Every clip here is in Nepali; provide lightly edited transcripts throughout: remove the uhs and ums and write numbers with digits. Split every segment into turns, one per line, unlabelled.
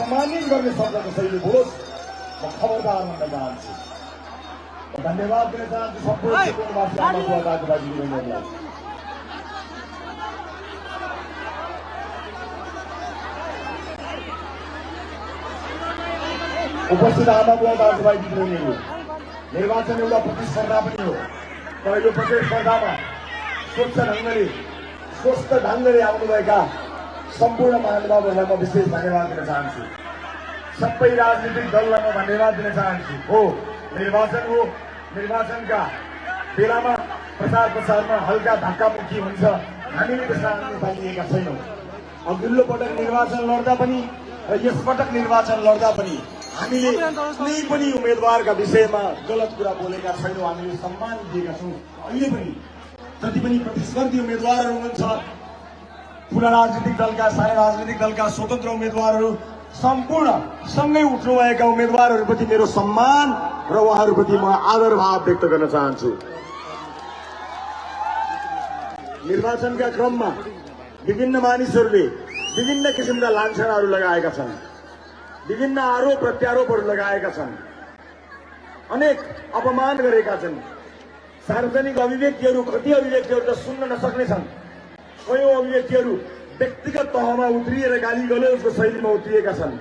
सम्मानित गर्ने शब्दको शैली बोलोस्, म खबरदार भन्न चाहन्छु। धन्यवाद दिन चाहन्छु सम्पूर्ण चितवनवासी आमा बुवा दाजुभाइ दिदीबहिनीहरूलाई। उपस्थित आमा बुवा दाजुभाइ दिदीबहिनीहरू, निर्वाचन एउटा प्रतिस्पर्धा पनि हो, तर यो प्रतिस्पर्धामा स्वच्छ ढङ्गले स्वस्थ ढङ्गले आउनुभएका सम्पूर्ण महानुभावहरूलाई म विशेष धन्यवाद दिन चाहन्छु। सबै राजनीतिक दललाई म धन्यवाद दिन चाहन्छु। हो, निर्वाचन हो, निर्वाचनका बेलामा प्रचार प्रसारमा हल्का धक्कामुक्की हुन्छ, हामीले त्यसमा पाइएका छैनौँ। अघिल्लो पटक निर्वाचन लड्दा पनि र यसपटक निर्वाचन लड्दा पनि हामीले कुनै पनि उम्मेदवारका विषयमा गलत कुरा बोलेका छैनौँ, हामीले सम्मान दिएका छौँ। अहिले पनि जति पनि प्रतिस्पर्धी उम्मेदवारहरू हुनुहुन्छ, ठुला राजनीतिक दलका, साना राजनीतिक दलका स्वतन्त्र उम्मेदवारहरू, सम्पूर्ण सँगै उठ्नुभएका उम्मेदवारहरूप्रति मेरो सम्मान र उहाँहरूप्रति म आदर भाव व्यक्त गर्न चाहन्छु। निर्वाचनका क्रममा विभिन्न मानिसहरूले विभिन्न किसिमका लान्छनाहरू लगाएका छन्, विभिन्न आरोप प्रत्यारोपहरू लगाएका छन्, अनेक अपमान गरेका छन्। सार्वजनिक अभिव्यक्तिहरू, कति अभिव्यक्तिहरू त सुन्न नसक्ने छन्। कयौं अभिव्यक्तिहरू व्यक्तिगत तहमा उत्रिएर गाली गलौजको शैलीमा उत्रिएका छन्।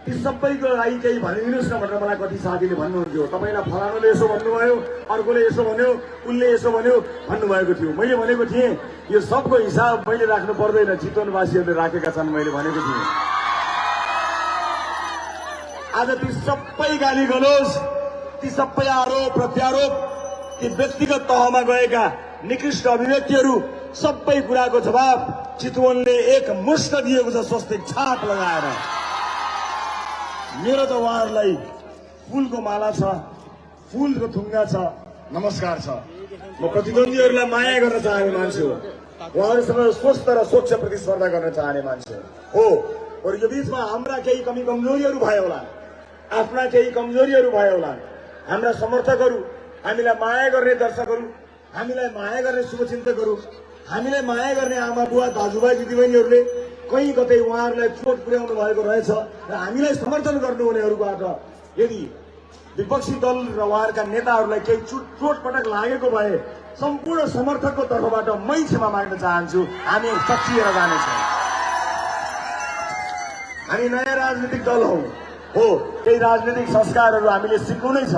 ती सबैको लागि केही भनिदिनुहोस् न भनेर मलाई कति साथीले भन्नुहुन्थ्यो। तपाईँलाई फलानुले यसो भन्नुभयो, अर्कोले यसो भन्यो, उसले यसो भन्यो भन्नुभएको थियो। मैले भनेको थिएँ यो सबको हिसाब मैले राख्नु पर्दैन, चितवनवासीहरूले राखेका छन् मैले भनेको थिएँ। आज ती सबै गाली गलौज, ती सबै आरोप प्रत्यारोप, ती व्यक्तिगत तहमा गएका निकृष्ट अभिव्यक्तिहरू, सबै कुराको जवाब चितवनले एक मुष्ट दिएको छ, स्वस्तिक छाप लगाएर। मेरो त उहाँहरूलाई फूलको माला छ, फूलको थुङ्गा छ, नमस्कार छ। म प्रतिद्वन्दीहरूलाई माया गर्न चाहने मान्छे हो, उहाँहरूसँग स्वस्थ र स्वच्छ प्रतिस्पर्धा गर्न चाहने मान्छे हो। और यो बीचमा हाम्रा केही कमी कमजोरीहरू भयो होला, आफ्ना केही कमजोरीहरू भयो होला। हाम्रा समर्थकहरू, हामीलाई माया गर्ने दर्शकहरू, हामीलाई माया गर्ने शुभचिन्तकहरू, हामीलाई माया गर्ने आमा बुवा दाजुभाइ दिदीबहिनीहरूले कहीँ कतै उहाँहरूलाई चोट पुर्याउनु भएको रहेछ र हामीलाई समर्थन गर्नुहुनेहरूबाट यदि विपक्षी दल र उहाँहरूका नेताहरूलाई केही चोटपटक लागेको भए सम्पूर्ण समर्थकको तर्फबाट मै क्षमा माग्न चाहन्छु। हामी सच्चिएर जानेछौँ। हामी नयाँ राजनीतिक दल हो, केही राजनीतिक संस्कारहरू हामीले सिक्नु नै छ,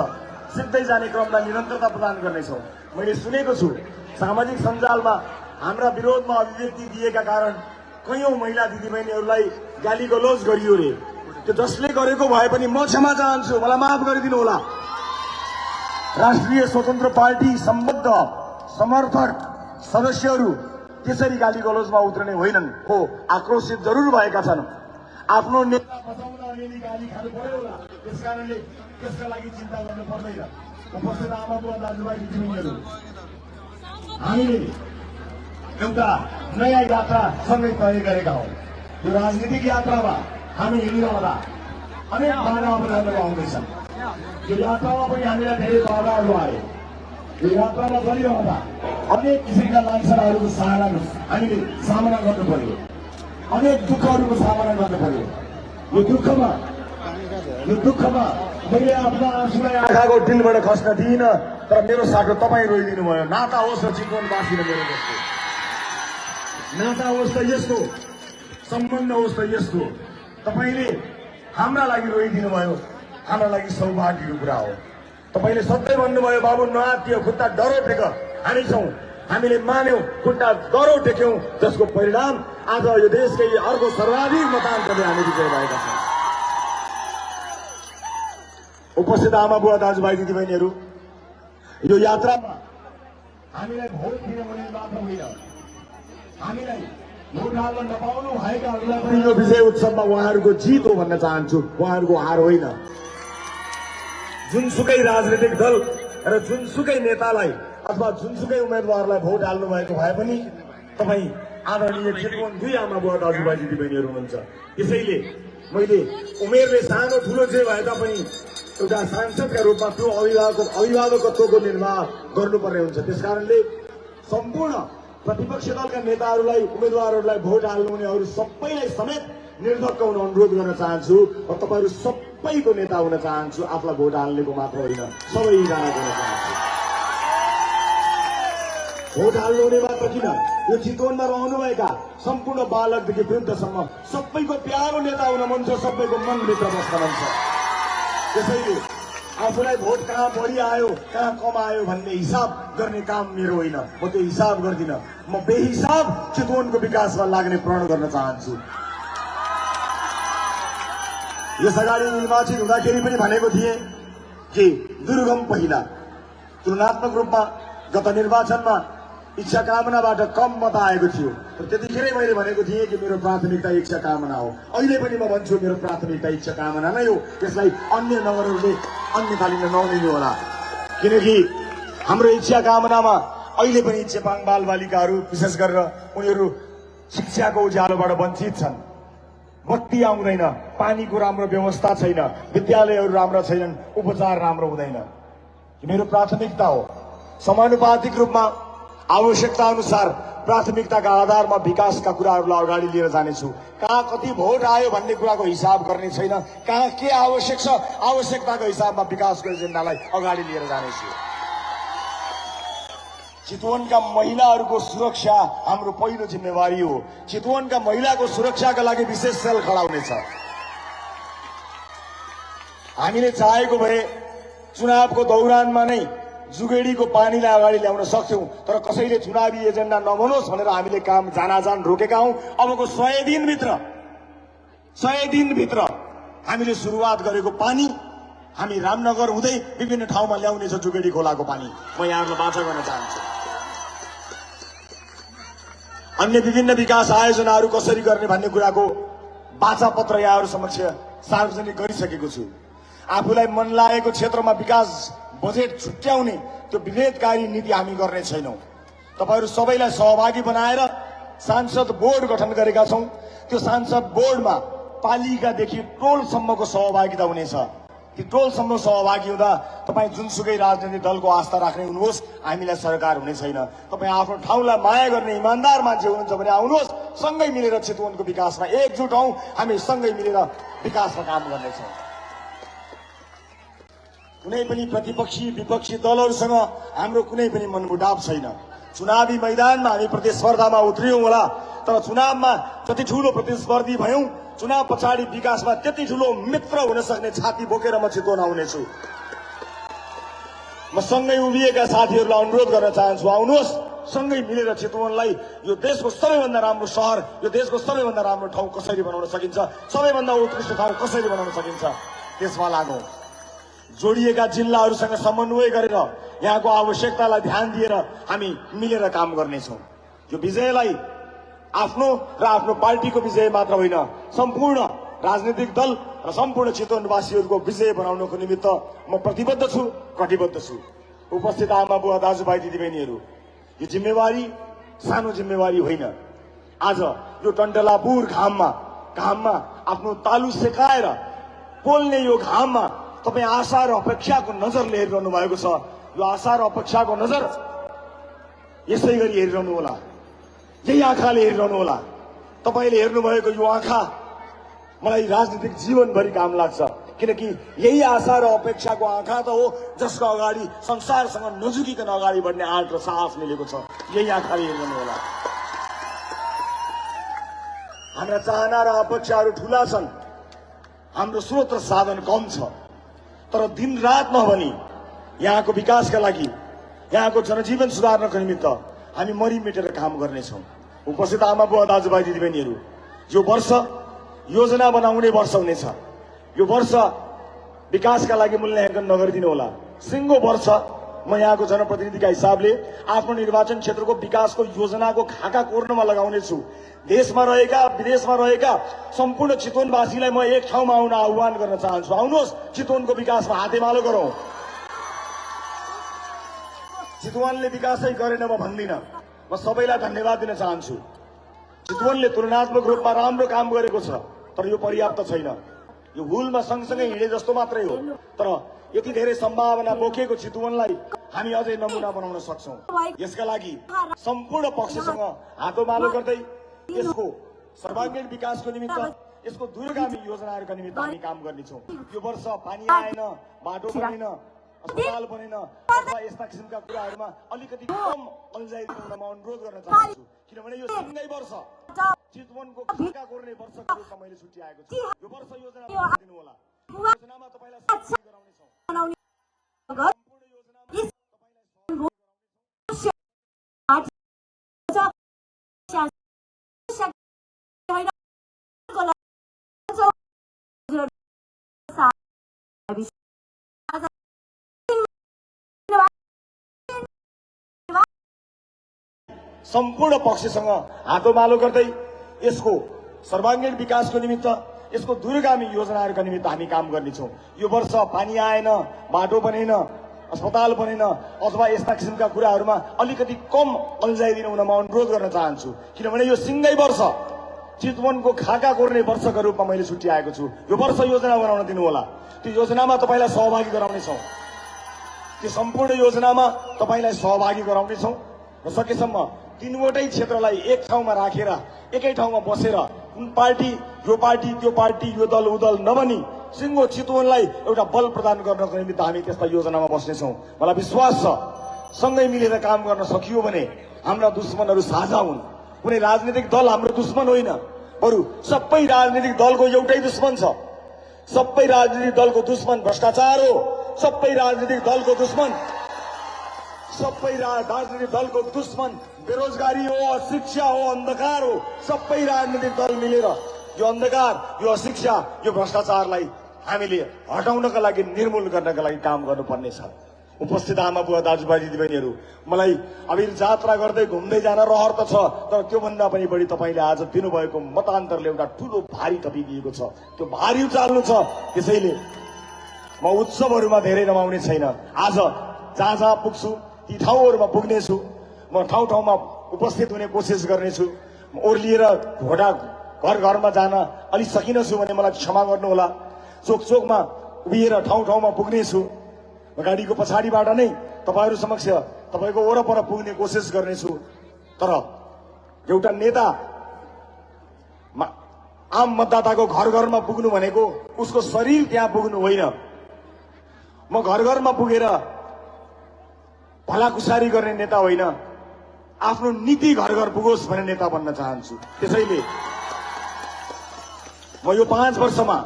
सिक्दै जाने क्रममा निरन्तरता प्रदान गर्नेछौँ। मैले सुनेको छु सामाजिक सञ्जालमा हाम्रा विरोधमा अभिव्यक्ति दिएका कारण कयौं महिला दिदीबहिनीहरूलाई गाली गलौज गरियो रे। त्यो जसले गरेको भए पनि म क्षमा चाहन्छु, मलाई माफ गरिदिनु होला। राष्ट्रिय स्वतन्त्र पार्टी सम्बद्ध समर्थक सदस्यहरू त्यसरी गाली गलौजमा उत्रने होइनन्। हो, आक्रोशित जरुर भएका छन्, आफ्नो नेता बचाउन अलिअलि गाली खानु पर्यो होला, त्यसकारणले त्यसका लागि चिन्ता गर्नु पर्दैन। उपस्थित आमा बुवा दाजुभाइ दिदीबहिनीहरू, हामीले एउटा नयाँ यात्रा सँगै तय गरेका हौं। यो राजनीतिक यात्रामा हामी हिँडिरहँदा अनेक बाधा अपनाहरू आउँदैछन्। यो यात्रामा पनि हामीलाई धेरै बाधाहरू आए। यो यात्रामा गरिरहँदा अनेक किसिमका लान्छनाहरूको हामीले सामना गर्नु पर्यो, अनेक दुःखहरूको सामना गर्नु पर्यो। यो दुःखमा मैले आफ्ना आँसुलाई आँखाको डिलबाट खस्न दिइनँ, तर मेरो साटो तपाईँ रोइदिनु भयो। नाता होस् र चितवनवासी र मेरो जस्तो नाता होस् त यस्तो, सम्बन्ध होस् त यस्तो। तपाईँले हाम्रा लागि रोइदिनु भयो, हाम्रा लागि सौभाग्यको कुरा हो। तपाईँले सधैँ भन्नुभयो बाबु नआत्तियो, खुट्टा डरो टेक, हामी छौँ। हामीले मान्यौं, खुट्टा डरो टेक्यौं, जसको परिणाम आज यो देशकै अर्को सर्वाधिक मतान्तरले हामी विजय भएका छौँ। उपस्थित आमा बुवा दाजुभाइ दिदीबहिनीहरू, यो यात्रामा हामीलाई भोट दिने मात्र होइन, हामीलाई भोट हाल्न नपाउनु भएकाहरूलाई पनि यो विजय उत्सवमा उहाँहरूको जित हो भन्न चाहन्छु, उहाँहरूको हार होइन। जुनसुकै राजनीतिक दल र जुनसुकै नेतालाई अथवा जुनसुकै उम्मेदवारलाई भोट हाल्नु भएको भए पनि तपाईँ आदरणीय चितवन 2 आमा बुवा दाजुभाइ दिदीबहिनीहरू हुनुहुन्छ। त्यसैले मैले उमेरले सानो ठुलो जे भए तापनि एउटा सांसदका रूपमा त्यो अभिभावकत्वको निर्वाह गर्नुपर्ने हुन्छ। त्यसकारणले सम्पूर्ण प्रतिपक्ष दलका नेताहरूलाई उम्मेदवारहरूलाई भोट हाल्नुहुनेहरू सबैलाई समेत निर्धक्क हुन अनुरोध गर्न चाहन्छु। र तपाईहरू सबैको नेता हुन चाहन्छु, आफूलाई भोट हाल्नेको मात्र होइन, सबैजनाको हुन चाहन्छु। भोट हाल्नुहुने मात्र किन, यो चितवनमा रहनुभएका सम्पूर्ण बालकदेखि वृद्धसम्म सबैको प्यारो नेता हुन मन छ, सबैको मनभित्र बस्न मन छ। त्यसैले आफूलाई भोट कहाँ बढी आयो कहाँ कम आयो भन्ने हिसाब गर्ने काम मेरो होइन, म त्यो हिसाब गर्दिनँ। म बेहिसाब चितवनको विकासमा लाग्ने प्रण गर्न चाहन्छु। यस अगाडि निर्वाचित हुँदाखेरि पनि भनेको थिएँ कि दुर्गम पहिला, तुलनात्मक रूपमा गत निर्वाचनमा इच्छा कामनाबाट कम मत आएको थियो, तर त्यतिखेरै मैले भनेको थिएँ कि मेरो प्राथमिकता इच्छा कामना हो। अहिले पनि म भन्छु मेरो प्राथमिकता इच्छा कामना नै हो। यसलाई अन्य नगरहरूले अन्यथा लिन नलिनु होला, किनकि हाम्रो इच्छा कामनामा अहिले पनि चेपाङ बालबालिकाहरू विशेष गरेर उनीहरू शिक्षाको उज्यालोबाट वञ्चित छन्। बत्ती आउँदैन, पानीको राम्रो व्यवस्था छैन, विद्यालयहरू राम्रा छैनन्, उपचार राम्रो हुँदैन। मेरो प्राथमिकता हो। समानुपातिक रूपमा आवश्यकता अनुसार प्राथमिकताका आधारमा विकासका कुराहरूलाई अगाडि लिएर जानेछु। कहाँ कति भोट आयो भन्ने कुराको हिसाब गर्ने छैन, कहाँ के आवश्यक छ आवश्यकताको हिसाबमा विकासको एजेन्डालाई अगाडि लिएर जानेछु। चितवनका महिलाहरूको सुरक्षा हाम्रो पहिलो जिम्मेवारी हो। चितवनका महिलाको सुरक्षाका लागि विशेष सेल खडा हुनेछ। हामीले चाहेको भए चुनावको दौरानमा नै जुगेडीको पानीलाई अगाडि ल्याउन सक्थ्यौं, तर कसैले चुनावी एजेन्डा नबनोस् भनेर हामीले काम जानाजान रोकेका हौं। अबको 100 दिनभित्र हामीले सुरुवात गरेको पानी हामी रामनगर हुँदै विभिन्न ठाउँमा ल्याउनेछ। जुगेडी खोलाको पानी म यहाँहरूलाई बाचा गर्न चाहन्छु। अन्य विभिन्न विकास आयोजनाहरू कसरी गर्ने भन्ने कुराको बाचा पत्र यहाँहरू समक्ष सार्वजनिक गरिसकेको छु। आफूलाई मन लागेको क्षेत्रमा विकास बजेट छुट्याउने त्यो विभेदकारी नीति हामी गर्ने छैनौं। तपाईहरू सबैलाई सहभागी बनाएर सांसद बोर्ड गठन गरेका छौं। त्यो सांसद बोर्डमा पालिकादेखि टोलसम्मको सहभागिता हुनेछ। ती टोलसम्म सहभागी हुँदा तपाईँ जुनसुकै राजनैतिक दलको आस्था राख्ने हुनुहोस्, हामीलाई सरकार हुने छैन। तपाईँ आफ्नो ठाउँलाई माया गर्ने इमान्दार मान्छे हुनुहुन्छ भने आउनुहोस्, सँगै मिलेर चितवनको विकासमा एकजुट हौं। हामी सँगै मिलेर विकासमा काम गर्नेछौं। कुनै पनि प्रतिपक्षी विपक्षी दलहरूसँग हाम्रो कुनै पनि मनमुटाव छैन। चुनावी मैदानमा हामी प्रतिस्पर्धामा उत्रियौं होला, तर चुनावमा जति ठूलो प्रतिस्पर्धी भयौं, चुनाव पछाडि विकासमा त्यति ठूलो मित्र हुन सक्ने छाती बोकेर म चितवन आउनेछु। म सँगै उभिएका साथीहरूलाई अनुरोध गर्न चाहन्छु, आउनुहोस्, सँगै मिलेर चितवनलाई यो देशको सबैभन्दा राम्रो शहर, यो देशको सबैभन्दा राम्रो ठाउँ कसरी बनाउन सकिन्छ, सबैभन्दा उत्कृष्ट ठाउँ कसरी बनाउन सकिन्छ, त्यसमा लागौं। जोडिएका जिल्लाहरूसँग समन्वय गरेर यहाँको आवश्यकतालाई ध्यान दिएर हामी मिलेर काम गर्नेछौं। यो विजयलाई आफ्नो र आफ्नो पार्टीको विजय मात्र होइन, सम्पूर्ण राजनीतिक दल र सम्पूर्ण चितवनवासीहरूको विजय बनाउनको निमित्त म प्रतिबद्ध छु, कटिबद्ध छु। उपस्थित आमा बुवा दाजुभाइ दिदीबहिनीहरू, यो जिम्मेवारी सानो जिम्मेवारी होइन। आज यो टन्टलापुर घाममा आफ्नो तालु सेकाएर पोल्ने यो घाममा तपाईँ आशा र अपेक्षाको नजरले हेरिरहनु भएको छ। यो आशा र अपेक्षाको नजर यसै गरी हेरिरहनु होला, यही आँखाले हेरिरहनु होला। तपाईँले हेर्नुभएको यो आँखा मलाई राजनीतिक जीवनभरि काम लाग्छ, किनकि यही आशा र अपेक्षाको आँखा त हो जसको अगाडि संसारसँग नझुकिकन अगाडि बढ्ने आँट र साहस मिलेको छ। यही आँखाले हेरिरहनु होला। हाम्रा चाहना र अपेक्षाहरू ठूला छन्, हाम्रो स्रोत र साधन कम छ, तर दिन रात नभनी यहाँको विकासका लागि, यहाँको जनजीवन सुधार्नको निमित्त हामी मरिमेटेर काम गर्नेछौं। उपस्थित आमा बुवा दाजुभाइ दिदीबहिनीहरू, यो वर्ष योजना बनाउने वर्ष हुनेछ। यो वर्ष विकासका लागि मूल्याङ्कन नगरिदिनु होला। सिंगो वर्ष म यहाँको जनप्रतिनिधिका हिसाबले आफ्नो निर्वाचन क्षेत्रको विकासको योजनाको खाका कोर्नमा लगाउनेछु। देशमा रहेका विदेशमा रहेका सम्पूर्ण चितवनवासीलाई म एक ठाउँमा आउन आह्वान गर्न चाहन्छु। आउनुहोस्, चितवनको विकासमा हातेमालो गरौं। चितवनले विकासै गरेन म भन्दिनँ, म सबैलाई धन्यवाद दिन चाहन्छु। चितवनले तुलनात्मक रूपमा राम्रो काम गरेको छ, तर यो पर्याप्त छैन। यो हुलमा सँगसँगै हिँडे जस्तो मात्रै हो, तर यति धेरै सम्भावना बोकेको चितवनलाई हामी अझै नमुना बनाउन सक्छौं। यसका लागि सम्पूर्ण पक्षसँग हातोमालो गर्दै यसको सर्वाङ्गीण विकासको निमित्त, यसको दूरगामी योजनाहरूका निमित्त हामी काम गर्नेछौँ। यो वर्ष पानी आएन, बाटो बनेन, अस्पताल बनेन अथवा यस्ता किसिमका कुराहरूमा अलिकति कम अल्झाइ दिनुमा म अनुरोध गर्न चाहन्छु, किनभने यो सँगै वर्ष चितवनको खाका कोर्ने वर्षको रूपमा मैले छुट्याएको छु। यो वर्ष योजना दिनु होला। योजनामा तपाईलाई सहभागी गराउनेछौँ। सम्पूर्ण योजनामा तपाईलाई सम्पूर्ण पक्षसँग हातोमालो गर्दै यसको सर्वाङ्गीण विकासको निमित्त, यसको दूरगामी योजनाहरूका निमित्त हामी काम गर्नेछौँ। यो वर्ष पानी आएन, बाटो बनेन, अस्पताल बनेन अथवा यस्ता किसिमका कुराहरूमा अलिकति कम अल्झाइ दिनुमा म अनुरोध गर्न चाहन्छु, किनभने यो सँगै वर्ष चितवनको खाका कोर्ने वर्षको रूपमा मैले छुट्याएको छु। यो वर्ष योजना बनाउन दिनु होला। त्यो योजनामा तपाईलाई सहभागी गराउनेछौँ। त्यो सम्पूर्ण योजनामा तपाईलाई सहभागी गराउनेछौँ र सकेसम्म तीनवटै क्षेत्रलाई एक ठाउँमा राखेर, एकै ठाउँमा बसेर कुन पार्टी, यो पार्टी, त्यो पार्टी, यो दल, उ दल नबनी सिङ्गो चितवनलाई एउटा बल प्रदान गर्नको निमित्त हामी त्यस्ता योजनामा बस्नेछौँ। मलाई विश्वास छ सँगै मिलेर काम गर्न सकियो भने हाम्रा दुश्मनहरू साझा हुन्। कुनै राजनीतिक दल हाम्रो दुश्मन होइन, बरु सबै राजनीतिक दलको एउटै दुश्मन छ। सबै राजनीतिक दलको दुश्मन भ्रष्टाचार हो। सबै राजनीतिक दलको दुश्मन बेरोजगारी हो, अशिक्षा हो, अंधकार हो। सबै राजनीतिक दल मिलेर यो अंधकार, यो अशिक्षा, यो भ्रष्टाचारलाई हामीले हटाउनका लागि, निर्मूल गर्नका लागि काम गर्नुपर्ने छ। उपस्थित आमा बुवा दाजुभाइ दिदीबहिनीहरू, मलाई अबिर जात्रा गर्दै घुम्दै जान रहर त छ, तर त्योभन्दा पनि बढी तपाईँले आज दिनुभएको मतान्तरले एउटा ठूलो भारी थपिदिएको छ। त्यो भारी उचाल्नु छ। त्यसैले म उत्सवहरूमा धेरै रमाउने छैन। आज जहाँ जहाँ पुग्छु ती ठाउँहरूमा पुग्नेछु। म ठाउँ ठाउँमा उपस्थित हुने कोसिस गर्नेछु। ओर्लिएर घोडा घर घरमा जान अलि सकिनछु भने मलाई क्षमा गर्नुहोला। चोक चोकमा उभिएर ठाउँ ठाउँमा पुग्नेछु। गाडीको पछाडिबाट नै तपाईहरू समक्ष, तपाईको वरपर पुग्ने कोसिस गर्नेछु। तर एउटा नेता आम मतदाताको घर घरमा पुग्नु भनेको उसको शरीर त्यहाँ पुग्नु होइन। म घर घरमा पुगेर भलाकुसारी गर्ने नेता होइन, आफ्नो नीति घर घर पुगोस् भन्ने नेता बन्न चाहन्छु। त्यसैले म यो 5 वर्षमा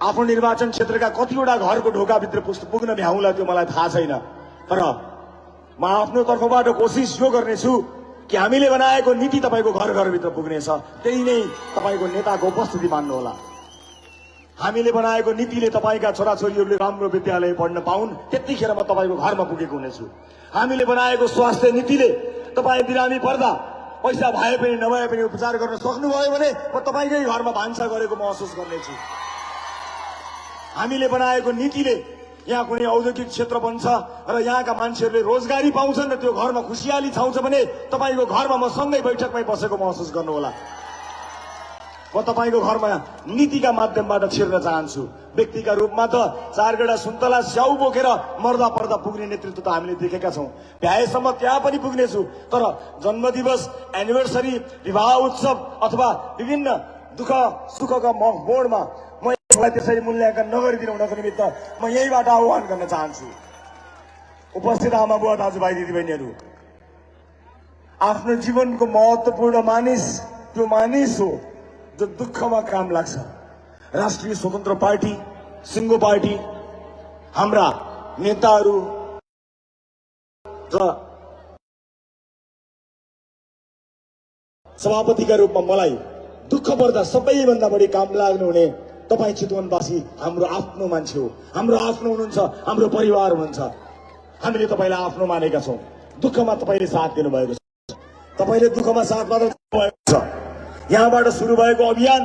आफ्नो निर्वाचन क्षेत्रका कतिवटा घरको ढोकाभित्र पुग्न भ्याउला त्यो मलाई थाहा छैन, तर म आफ्नो तर्फबाट कोसिस यो गर्नेछु कि हामीले बनाएको नीति तपाईको घर घरभित्र पुग्नेछ। त्यही नै तपाईको नेताको उपस्थिति मान्नुहोला। हामीले बनाएको नीतिले तपाईका छोराछोरीहरूले राम्रो विद्यालय पढ्न पाउन्, त्यतिखेर म तपाईको घरमा पुगेको हुनेछु। हामीले बनाएको स्वास्थ्य नीतिले तपाईँ बिरामी पर्दा पैसा भए पनि नभए पनि उपचार गर्न सक्नुभयो भने म तपाईकै घरमा भान्सा गरेको महसुस गर्नेछु। हामीले बनाएको नीतिले यहाँ कुनै औद्योगिक क्षेत्र बन्छ र यहाँका मान्छेहरूले रोजगारी पाउँछन् र त्यो घरमा खुसियाली छाउँछ भने तपाईको घरमा म सँगै बैठकमै बसेको महसुस गर्नुहोला। म तपाईको घरमा नीतिका माध्यमबाट छिर्न चाहन्छु। व्यक्तिका रूपमा त 4 गेडा सुन्तला स्याउ बोकेर मर्दा पर्दा पुग्ने नेतृत्व त हामीले देखेका छौं। भ्याएसम्म त्यहाँ पनि पुग्नेछु, तर जन्मदिवस, एनिभर्सरी, विवाह उत्सव अथवा विभिन्न दुःख सुखका मोडमा म यसलाई त्यसरी मूल्याङ्कन नगरिदिनु हुनको निमित्त म यहीबाट आह्वान गर्न चाहन्छु। उपस्थित आमा बुवा दाजुभाइ दिदीबहिनीहरू, आफ्नो जीवनको महत्त्वपूर्ण मानिस त्यो मानिस हो जो दुःखमा काम लाग्छ। राष्ट्रिय स्वतन्त्र पार्टी, सिङ्गो पार्टी, हाम्रा नेताहरू र सभापतिका रूपमा मलाई दुःख पर्दा सबैभन्दा बढी काम लाग्नु हुने तपाईँ चितवनवासी हाम्रो आफ्नो मान्छे हो, हाम्रो आफ्नो हुनुहुन्छ, हाम्रो परिवार हुनुहुन्छ। हामीले तपाईँलाई आफ्नो मानेका छौं। दुःखमा तपाईँले साथ दिनुभएको छ। तपाईँले दुःखमा साथ मात्र दिनुभएको छ। यहाँबाट सुरु भएको अभियान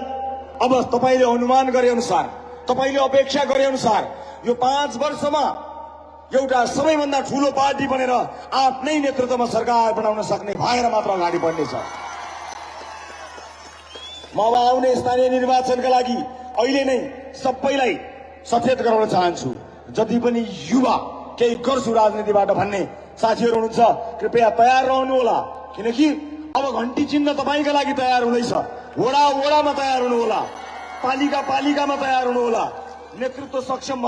अब तपाईले अनुमान गरे अनुसार, तपाईले अपेक्षा गरे अनुसार यो 5 वर्षमा एउटा सबैभन्दा ठूलो पार्टी बनेर आफ्नै नेतृत्वमा सरकार बनाउन सक्ने भएर मात्र अगाडि बढ्नेछ। म अब आउने स्थानीय निर्वाचनका लागि अहिले नै सबैलाई सचेत गराउन चाहन्छु। जति पनि युवा केही गर्छु राजनीतिबाट भन्ने साथीहरू हुनुहुन्छ, कृपया तयार रहनु होला। किनकि अब घण्टी चिन्ह तपाईँका लागि तयार हुँदैछ। वडा वडामा तयार हुनु होला, पालिका पालिकामा तयार हुनु होला। नेतृत्व सक्षम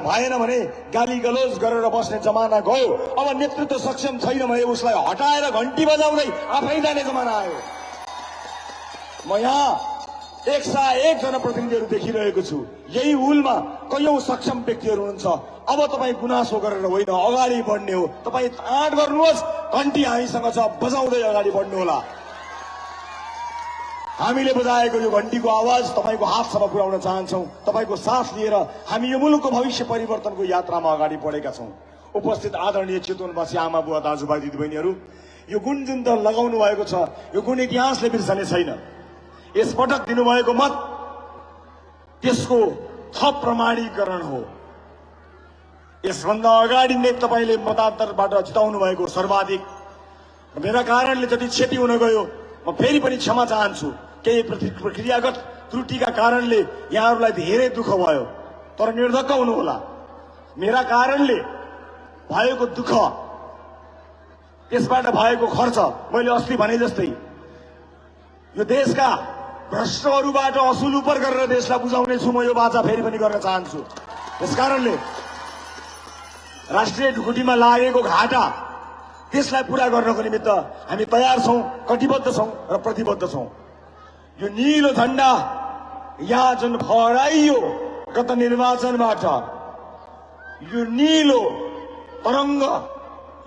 भएन भने गाली गलोज गरेर बस्ने जमाना गयो। अब नेतृत्व सक्षम छैन भने उसलाई हटाएर घण्टी बजाउँदै आफै जाने जमाना आयो। म यहाँ 101 जनप्रतिनिधिहरू देखिरहेको छु। यही हुलमा कयौं सक्षम व्यक्तिहरू हुनुहुन्छ। अब तपाईँ गुनासो गरेर होइन, अगाडि बढ्ने हो। तपाईँ आँट गर्नुहोस्, घण्टी हामीसँग छ, बजाउँदै अगाडि बढ्नु होला। हामीले बजाएको यो घण्टीको आवाज तपाईँको हातसम्म पुर्याउन चाहन्छौं। तपाईँको साथ लिएर हामी यो मुलुकको भविष्य परिवर्तनको यात्रामा अगाडि बढेका छौं। उपस्थित आदरणीय चितवनवासी आमा बुवा दाजुभाइ दिदीबहिनीहरू, यो गुण जुन त लगाउनु भएको छ, यो गुण इतिहासले बिर्सने छैन। यसपटक दिनुभएको मत त्यसको थप प्रमाणीकरण हो। यसभन्दा अगाडि नै तपाईँले मतान्तरबाट जिताउनु भएको सर्वाधिक। मेरा कारणले जति क्षति हुन गयो, म फेरि पनि क्षमा चाहन्छु। केही प्रक्रियागत त्रुटिका कारणले यहाँहरूलाई धेरै दुःख भयो, तर निर्धक्क हुनु होला। मेरा कारणले भएको दुःख, त्यसबाट भएको खर्च, मैले अस्ति भने जस्तै यो देशका भ्रष्टहरूबाट असुल उपर गरेर देशलाई बुझाउने छु। म यो बाचा फेरि पनि गर्न चाहन्छु। त्यसकारणले राष्ट्रिय ढुकुटीमा लागेको घाटा, त्यसलाई पूरा गर्नको निमित्त हामी तयार छौं, कटिबद्ध छौं र प्रतिबद्ध छौं। यो नीलो झण्डा यहाँ जुन फहराइयो गत निर्वाचनबाट, यो नीलो तरंग,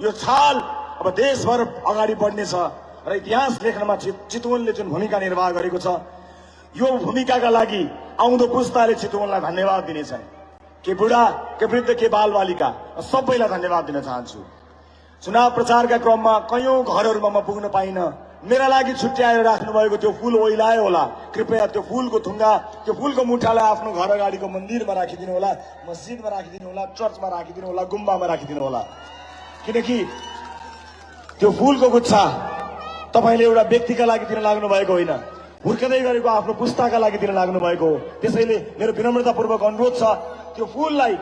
यो छाल अब देशभर अगाडि बढ्नेछ र इतिहास लेख्नमा चितवनले जुन भूमिका निर्वाह गरेको छ, यो भूमिकाका लागि आउँदो पुस्ताले चितवनलाई धन्यवाद दिनेछन्। के बुढा, के वृद्ध, के बालबालिका, सबैलाई धन्यवाद दिन चाहन्छु। चुनाव प्रचारका क्रममा कयौं घरहरूमा म पुग्न पाइन। मेरा लागि छुट्याएर राख्नु भएको त्यो फूल ओइलायो होला। कृपया त्यो फूलको थुङ्गा, त्यो फूलको मुठालाई आफ्नो घर अगाडिको मन्दिरमा राखिदिनु होला, मस्जिदमा राखिदिनु होला, चर्चमा राखिदिनु होला, गुम्बामा राखिदिनु होला। किनकि त्यो फूलको गुच्छा तपाईले एउटा व्यक्तिका लागि दिन लाग्नु भएको होइन, हुर्कदै गरेको आफ्नो पुस्ताका लागि दिन लाग्नु भएको हो। त्यसैले मेरो विनम्रतापूर्वक अनुरोध छ, त्यो फूललाई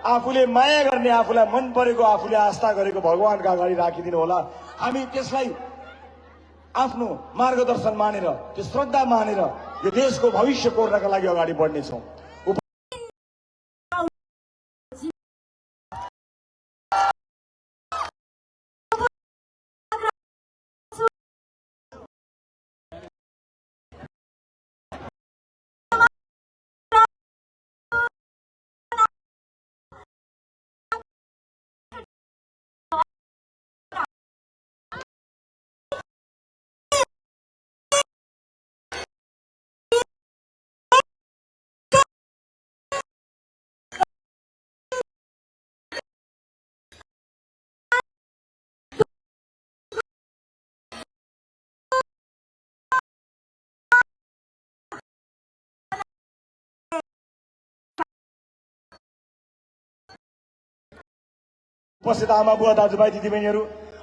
आफूले माया गर्ने, आफूलाई मन परेको, आफूले आस्था गरेको भगवानका अगाडि राखिदिनु होला। हामी त्यसलाई आफ्नो मार्गदर्शन मानेर, त्यो श्रद्धा मानेर यो देशको भविष्य कोर्नका लागि अगाडि बढ्नेछौं। उपस्थित आमा बुवा दाजुभाइ दिदीबहिनीहरू,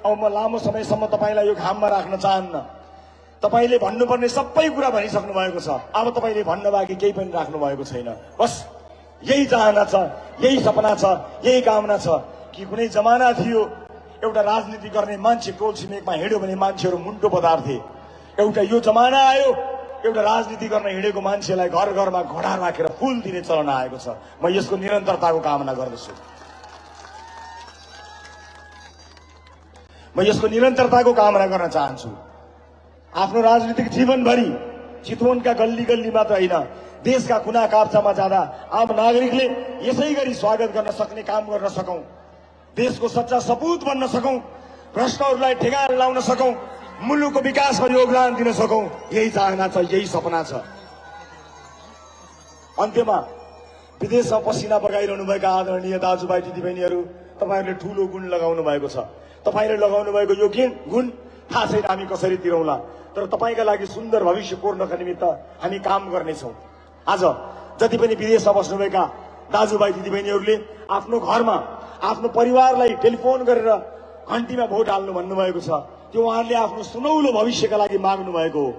अब म लामो समयसम्म तपाईलाई यो घाममा राख्न चाहन्न। तपाईले भन्नुपर्ने सबै कुरा भनिसक्नु भएको छ। अब तपाईले भन्न बाँकी केही पनि राख्नु भएको छैन। बस यही चाहना छ, यही सपना छ, यही कामना छ कि कुनै जमाना थियो एउटा राजनीति गर्ने मान्छे टोल छिमेकमा हिँड्यो भने मान्छेहरू मुन्टो बदार्थे। एउटा यो जमाना आयो, एउटा राजनीति गर्न हिँडेको मान्छेलाई घर घरमा घोडा राखेर फूल दिने चलन आएको छ। म यसको निरन्तरताको कामना गर्दछु। म यसको निरन्तरताको कामना गर्न चाहन्छु। आफ्नो राजनीतिक जीवनभरि चितवनका गल्ली गल्ली मात्र होइन, देशका कुना काप्चामा जाँदा आम नागरिकले यसै गरी स्वागत गर्न सक्ने काम गर्न सकौं, देशको सच्चा सपूत बन्न सकौं, भ्रष्टहरूलाई ठेगान लाउन सकौं, मुलुकको विकासमा योगदान दिन सकौं, यही चाहना छ, यही सपना छ। अन्त्यमा विदेशमा पसिना बगाइरहनुभएका आदरणीय दाजुभाइ दिदीबहिनीहरू, तपाईहरूले ठूलो गुण लगाउनु भएको छ। तपाईले लगाउनु भएको यो गुण थाहा छैन हामी कसरी तिरौला, तर तपाईका लागि सुन्दर भविष्य कोर्नका निमित्त हामी काम गर्नेछौं। आज जति पनि विदेशमा बस्नुभएका दाजुभाइ दिदीबहिनीहरूले आफ्नो घरमा आफ्नो परिवारलाई टेलिफोन गरेर घण्टीमा भोट हाल्नु भन्नुभएको छ, त्यो उहाँहरूले आफ्नो सुनौलो भविष्यका लागि माग्नु भएको हो।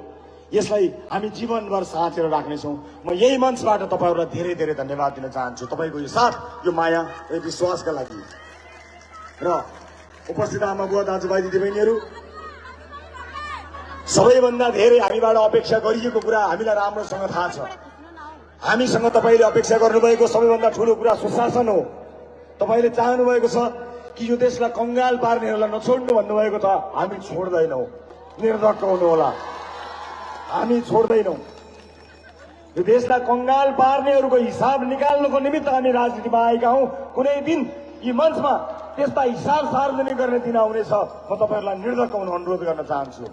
यसलाई हामी जीवनभर साँचेर राख्नेछौं। म यही मञ्चबाट तपाईहरूलाई धेरै धेरै धन्यवाद दिन चाहन्छु, तपाईको यो साथ, यो माया, यो विश्वासका लागि। र उपस्थित आमा बुवा दाजुभाइ दिदीबहिनीहरू, सबैभन्दा धेरै हामीबाट अपेक्षा गरिएको कुरा हामीलाई राम्रोसँग थाहा छ। हामीसँग तपाईले अपेक्षा गर्नुभएको सबैभन्दा ठूलो कुरा सुशासन हो। तपाईले चाहनु भएको छ कि यो देशलाई कंगाल पार्नेहरूलाई नछोड्नु भन्नुभएको छ। हामी छोड्दैनौं, निर्धक्क हुनु होला, हामी छोड्दैनौं। यो देशलाई कंगाल पार्नेहरूको हिसाब निकाल्नको निमित्त हामी राजनीतिमा आएका हौं। कुनै दिन यी मञ्चमा त्यस्ता हिसाब सार्वजनिक गर्ने दिन आउनेछ। म तपाईहरुलाई निर्धक्क हुन अनुरोध गर्न चाहन्छु।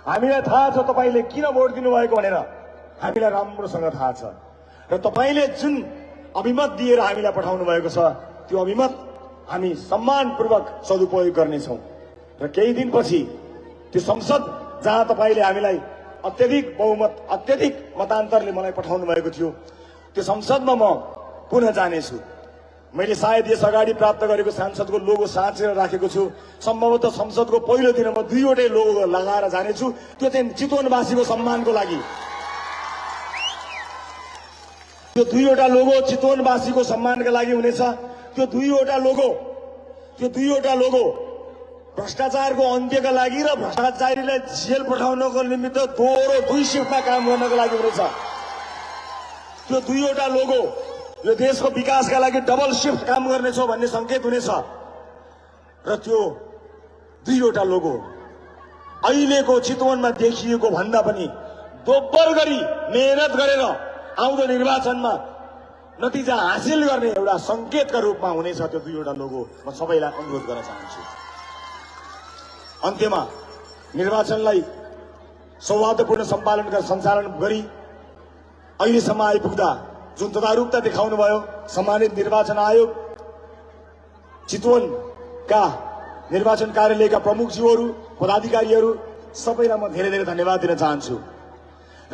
हामीलाई थाहा छ तपाईले किन भोट दिनुभएको भनेर, हामीलाई राम्रोसँग थाहा छ। र तपाईले जुन अभिमत दिएर हामीलाई पठाउनु भएको छ त्यो अभिमत हामी सम्मानपूर्वक सदुपयोग गर्नेछौं। र केही दिनपछि त्यो संसद जहाँ तपाईले हामीलाई अत्यधिक बहुमत, अत्यधिक मतान्तरले मलाई पठाउनु भएको थियो, त्यो संसदमा म पुनः जानेछु। मैले सायद यस अगाडि प्राप्त गरेको सांसदको लोगो साँचेर राखेको छु। सम्भवतः संसदको पहिलो दिन म 2 वटै लोगो लगाएर जानेछु। त्यो चाहिँ चितवनवासीको सम्मानको लागि। त्यो 2 वटा लोगो चितवनवासीको सम्मानका लागि हुनेछ। त्यो 2 वटा लोगो भ्रष्टाचारको अन्त्यका लागि र भ्रष्टाचारीलाई जेल पठाउनको निमित्त दोहोरो 2 शिफ्टमा काम गर्नको लागि हुनेछ। त्यो 2 वटा लोगो यो देशको विकासका लागि डबल शिफ्ट काम गर्नेछ भन्ने संकेत हुनेछ। र त्यो 2 वटा लोगो अहिलेको चितवनमा देखिएको भन्दा पनि दोब्बर गरी मेहनत गरेर आउँदो निर्वाचनमा नतिजा हासिल गर्ने एउटा संकेतका रूपमा हुनेछ। त्यो 2 वटा लोगो म सबैलाई अनुरोध गर्न चाहन्छु। अन्त्यमा निर्वाचनलाई सौहार्दपूर्ण सञ्चालन गरी अहिलेसम्म आइपुग्दा जुन तदारुकता देखाउनु भयो सम्मानित निर्वाचन आयोग, चितवनका निर्वाचन कार्यालयका प्रमुखज्यूहरू, पदाधिकारीहरू सबैलाई म धेरै धेरै धन्यवाद दिन चाहन्छु।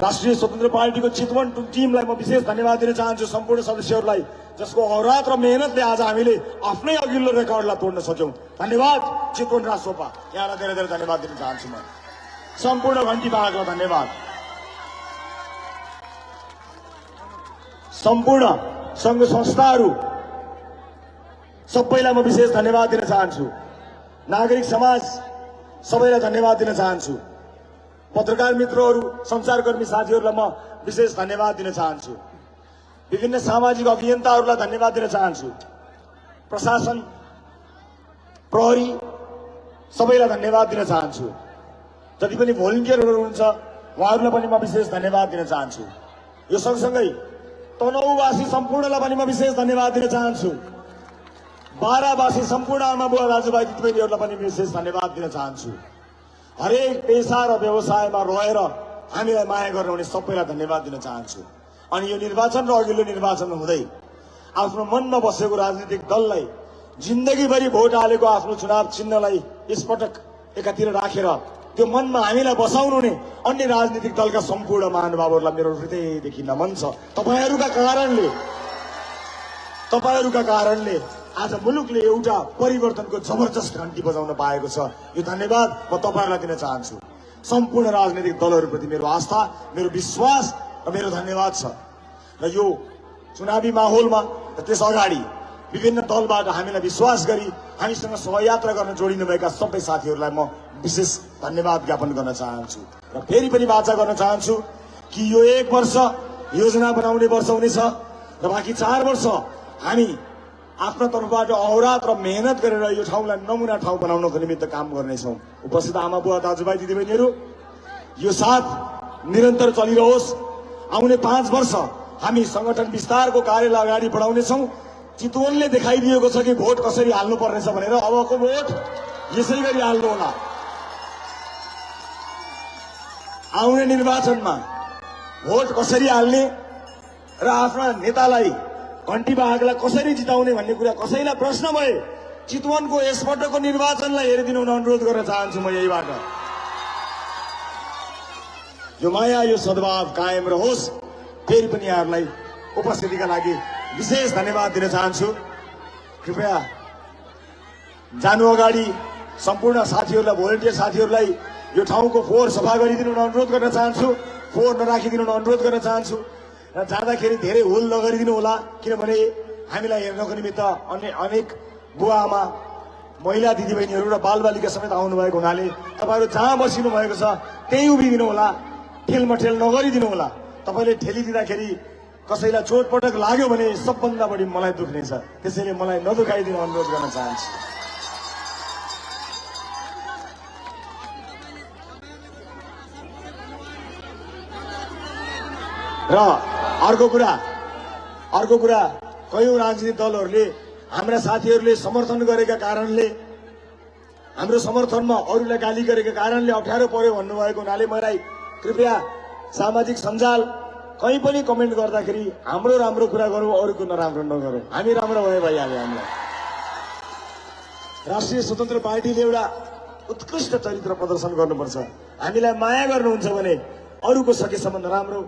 राष्ट्रिय स्वतन्त्र पार्टीको चितवन टिमलाई म विशेष धन्यवाद दिन चाहन्छु। सम्पूर्ण सदस्यहरूलाई जसको अहोरात्र मेहनतले आज हामीले आफ्नै अघिल्लो रेकर्डलाई तोड्न सक्यौं। धन्यवाद चितवन रासोपा, यहाँलाई धेरै धेरै धन्यवाद दिन चाहन्छु। म सम्पूर्ण घण्टी बागलाई धन्यवाद, सम्पूर्ण संघ संस्थाहरू सबैलाई म विशेष धन्यवाद दिन चाहन्छु। नागरिक समाज सबैलाई धन्यवाद दिन चाहन्छु। पत्रकार मित्रहरू, संचारकर्मी साथीहरूलाई म विशेष धन्यवाद दिन चाहन्छु। विभिन्न सामाजिक अभियन्ताहरूलाई धन्यवाद दिन चाहन्छु। प्रशासन, प्रहरी सबैलाई धन्यवाद दिन चाहन्छु। जति पनि भोलिन्टियरहरू हुनुहुन्छ उहाँहरूलाई पनि म विशेष धन्यवाद दिन चाहन्छु। यो सँगसँगै तनहुँवासी सम्पूर्णलाई पनि म विशेष धन्यवाद दिन चाहन्छु। बारावासी सम्पूर्ण आमा बुवा दाजुभाइ दिदीबहिनीहरूलाई पनि विशेष धन्यवाद दिन चाहन्छु। हरेक पेशा र व्यवसायमा रहेर हामीलाई माया गर्नुहुने सबैलाई धन्यवाद दिन चाहन्छु। अनि यो निर्वाचन र अघिल्लो निर्वाचन हुँदै आफ्नो मनमा बसेको राजनीतिक दललाई जिन्दगीभरि भोट हालेको आफ्नो चुनाव चिन्हलाई यसपटक एकातिर राखेर त्यो मनमा हामीलाई बसाउनु ने अन्य राजनीतिक दलका सम्पूर्ण महानुभावहरूलाई मेरो हृदयदेखि नमन छ। तपाईहरूका कारणले आज मुलुकले एउटा परिवर्तनको जबरजस्त घण्टी बजाउन पाएको छ। यो धन्यवाद म तपाईहरुलाई दिन चाहन्छु। सम्पूर्ण राजनीतिक दलहरूप्रति मेरो आस्था, मेरो विश्वास र मेरो धन्यवाद छ। र यो चुनावी माहौलमा र त्यस अगाडि विभिन्न दलबाट हामीलाई विश्वास गरी हामीसँग सहयात्रा गर्न जोडिनुभएका सबै साथीहरूलाई म विशेष धन्यवाद ज्ञापन गर्न चाहन्छु। र फेरि पनि वाचा गर्न चाहन्छु कि यो 1 वर्ष योजना बनाउने वर्ष हुनेछ र बाँकी 4 वर्ष हामी आफ्नो तर्फबाट अहोरात्र मेहनत गरेर यो ठाउँलाई नमुना ठाउँ बनाउनको निमित्त काम गर्नेछौँ। उपस्थित आमा बुवा दाजुभाइ दिदीबहिनीहरू, यो साथ निरन्तर चलिरहोस्। आउने 5 वर्ष हामी संगठन विस्तारको कार्यलाई अगाडि बढाउनेछौँ। चितवनले देखाइदिएको छ कि भोट कसरी हाल्नु पर्नेछ भनेर। अबको भोट यसै गरी हाल्नु होला। आउने निर्वाचनमा भोट कसरी हाल्ने र आफ्ना नेतालाई घण्टी बाघलाई कसरी जिताउने भन्ने कुरा कसैलाई प्रश्न भए चितवनको यसपटकको निर्वाचनलाई हेरिदिनु हुन अनुरोध गर्न चाहन्छु। म यहीबाट यो माया, यो सद्भाव कायम रहोस्। फेरि पनि यहाँहरूलाई उपस्थितिका लागि विशेष धन्यवाद दिन चाहन्छु। कृपया जानु अगाडि सम्पूर्ण साथीहरूलाई, भोलिन्टियर साथीहरूलाई यो ठाउँको फोहोर सफा गरिदिनु हुन अनुरोध गर्न चाहन्छु। फोहोर नराखिदिनु हुन अनुरोध गर्न चाहन्छु। र जाँदाखेरि धेरै हुल नगरिदिनु होला, किनभने हामीलाई हेर्नको निमित्त अनेक बुवा आमा महिला दिदीबहिनीहरू र बालबालिका समेत आउनुभएको हुनाले तपाईँहरू जहाँ बसिनु भएको छ त्यही उभिदिनु होला, ठेलमठेल नगरिदिनु होला। तपाईँले ठेलिदिँदाखेरि कसैलाई चोटपटक लाग्यो भने सबभन्दा बढी मलाई दुख्ने छ, त्यसैले मलाई नदुखाइदिनु अनुरोध गर्न चाहन्छु। र अर्को कुरा कयौं राजनीतिक दलहरूले हाम्रा साथीहरूले समर्थन गरेका कारणले, हाम्रो समर्थनमा अरूलाई गाली गरेका कारणले अप्ठ्यारो पर्यो भन्नुभएको हुनाले मलाई कृपया सामाजिक सञ्जाल कहीँ पनि कमेन्ट गर्दाखेरि हाम्रो राम्रो कुरा गरौँ, अरूको नराम्रो नगरौँ। हामी राम्रो भइहाल्यो। हामीलाई राष्ट्रिय स्वतन्त्र पार्टीले एउटा उत्कृष्ट चरित्र प्रदर्शन गर्नुपर्छ। हामीलाई माया गर्नुहुन्छ भने अरूको सकेसम्म नराम्रो,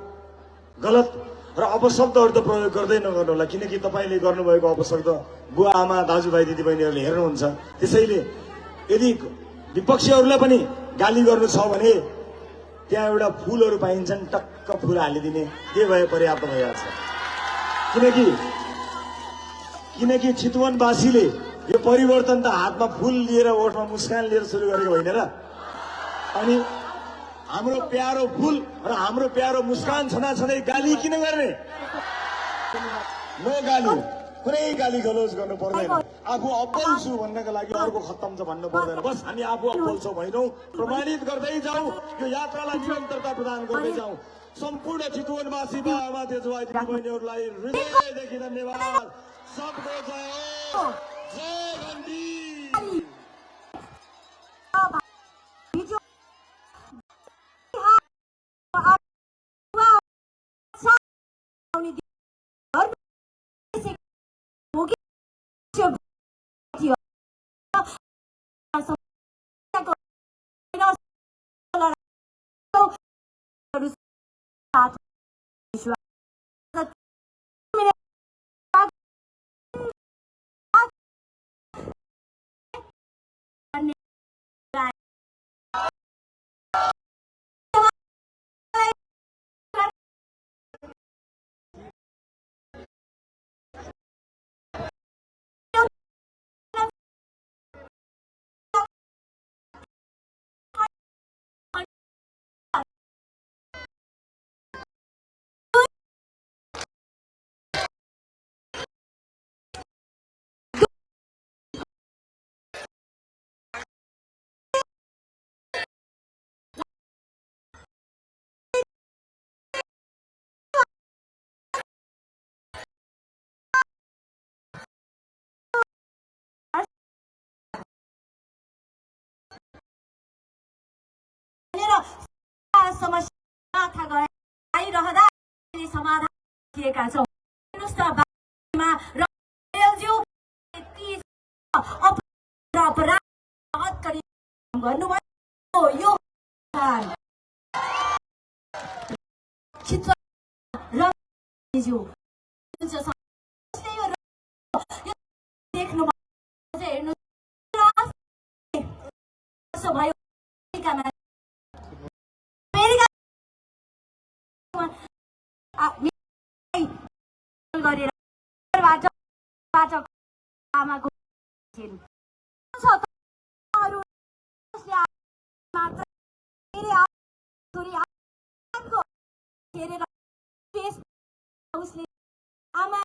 गलत र अपशब्दहरू त प्रयोग गर्दै नगर्नु होला, किनकि तपाईँले गर्नुभएको अपशब्द बुवा आमा दाजुभाइ दिदीबहिनीहरूले हेर्नुहुन्छ। त्यसैले यदि विपक्षीहरूलाई पनि गाली गर्नु छ भने त्यहाँ एउटा फुलहरू पाइन्छन्, टक्क फुल हालिदिने, के भए पर्याप्त भइहाल्छ। किनकि चितवनवासीले यो परिवर्तन त हातमा फुल लिएर ओठमा मुस्कान लिएर सुरु गरेको होइन र। अनि हाम्रो प्यारो फुल र हाम्रो प्यारो मुस्कान छँदै गाली किन गर्ने? नो गाली, कुनै गाली गलोज गर्नु पर्दैन। आफू अब्बल छु भन्नको लागि अर्को खत्तम छ भन्नु पर्दैन। बस हामी आफू अब्बल छौँ भइनौँ, प्रमाणित गर्दै जाउँ, यो यात्रालाई निरन्तरता प्रदान गर्दै जाउँ। सम्पूर्ण चितवनवासी बाबा दाजुभाइ दिदीबहिनीहरूलाई हृदयदेखि धन्यवाद। सबको जय हो, जय गान्धी।
समस्या आइरहँदा समाधान दिएका छौँ। गर्नुभयो यो देख्नु हेर्नु भयो गरेर आमाको उसले आमा